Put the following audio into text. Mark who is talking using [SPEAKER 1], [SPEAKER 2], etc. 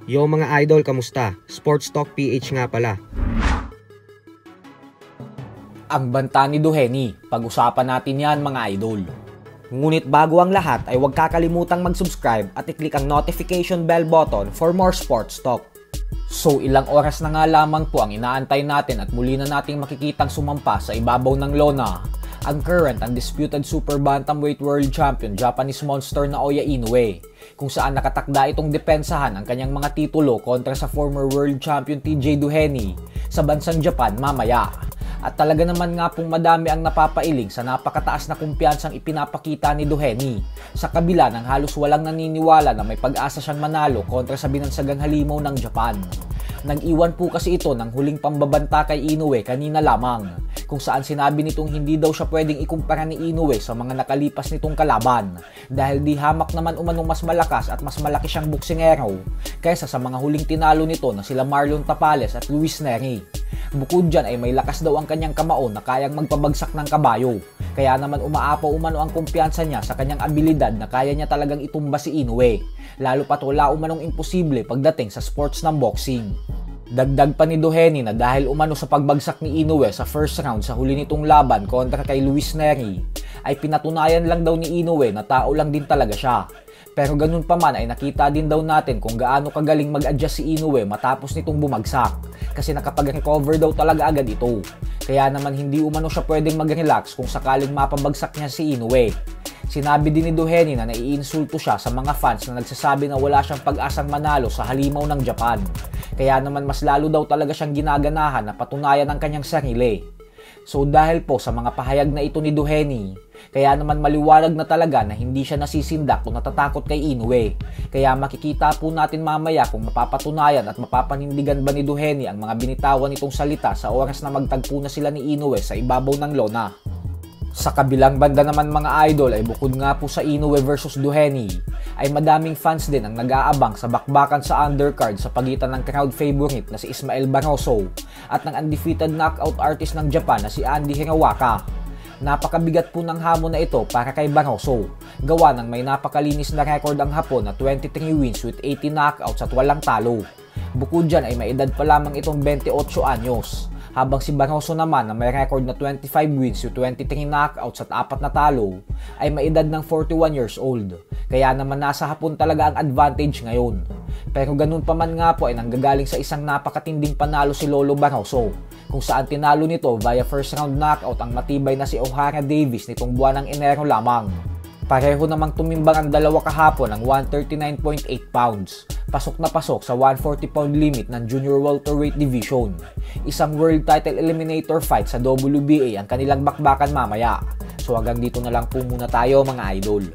[SPEAKER 1] Yo mga idol, kamusta? Sports Talk PH nga pala.
[SPEAKER 2] Ang banta ni Duheny, pag-usapan natin yan mga idol. Ngunit bago ang lahat ay huwag kakalimutang mag-subscribe at i-click ang notification bell button for more sports talk. So ilang oras na nga lamang po ang inaantay natin at muli na nating makikitang sumampa sa ibabaw ng lona ang current undisputed super bantamweight world champion Japanese monster na Naoya Inoue, kung saan nakatakda itong depensahan ang kanyang mga titulo kontra sa former world champion TJ Duheny sa bansang Japan mamaya. At talaga naman nga pong madami ang napapailing sa napakataas na kumpiyansang ipinapakita ni Duheny sa kabila ng halos walang naniniwala na may pag-asa siyang manalo kontra sa binansagang halimaw ng Japan. Nag-iwan po kasi ito ng huling pambabanta kay Inoue kanina lamang, kung saan sinabi nitong hindi daw siya pwedeng ikumpara ni Inoue sa mga nakalipas nitong kalaban dahil di hamak naman umanong mas malakas at mas malaki siyang boksingero kaysa sa mga huling tinalo nito na sila Marlon Tapales at Luis Nery. Bukod dyan ay may lakas daw ang kanyang kamao na kayang magpabagsak ng kabayo, kaya naman umaapaw umano ang kumpiyansa niya sa kanyang abilidad na kaya niya talagang itumba si Inoue, lalo pat wala umanong imposible pagdating sa sports ng boxing. Dagdag pa ni Duheny na dahil umano sa pagbagsak ni Inoue sa first round sa huli nitong laban kontra kay Luis Nery, ay pinatunayan lang daw ni Inoue na tao lang din talaga siya. Pero ganun pa man ay nakita din daw natin kung gaano kagaling mag-adjust si Inoue matapos nitong bumagsak, kasi nakapag-recover daw talaga agad ito. Kaya naman hindi umano siya pwedeng mag-relax kung sakaling mapabagsak niya si Inoue. Sinabi din ni Duheny na naiinsulto siya sa mga fans na nagsasabi na wala siyang pag-asang manalo sa halimaw ng Japan. Kaya naman mas lalo daw talaga siyang ginaganahan na patunayan ang kanyang sarili. So dahil po sa mga pahayag na ito ni Duheny, kaya naman maliwanag na talaga na hindi siya nasisindak o natatakot kay Inoue. Kaya makikita po natin mamaya kung mapapatunayan at mapapanindigan ba ni Duheny ang mga binitawan nitong salita sa oras na magtagpo na sila ni Inoue sa ibabaw ng lona. Sa kabilang banda naman mga idol ay bukod nga po sa Inoue versus Duheny, ay madaming fans din ang nag-aabang sa bakbakan sa undercard sa pagitan ng crowd favorite na si Ismael Barroso at ng undefeated knockout artist ng Japan na si Andy Hirawaka. Napakabigat po ng hamon na ito para kay Barroso, gawa ng may napakalinis na record ang Hapon na 23 wins with 80 knockouts at walang talo. Bukod dyan ay may edad pa lamang itong 28 anyos, habang si Barroso naman na may record na 25 wins with 23 knockouts at 4 na talo ay may edad ng 41 years old. Kaya naman nasa Hapon talaga ang advantage ngayon. Pero ganun pa man nga po ay nanggagaling sa isang napakatinding panalo si Lolo Barroso, kung saan tinalo nito via first round knockout ang matibay na si Ohara Davies nitong buwan ng Enero lamang. Pareho namang tumimbang ang dalawa kahapon ng 139.8 pounds. Pasok na pasok sa 140 pound limit ng junior welterweight division. Isang world title eliminator fight sa WBA ang kanilang bakbakan mamaya. So hanggang dito na lang po muna tayo mga idol.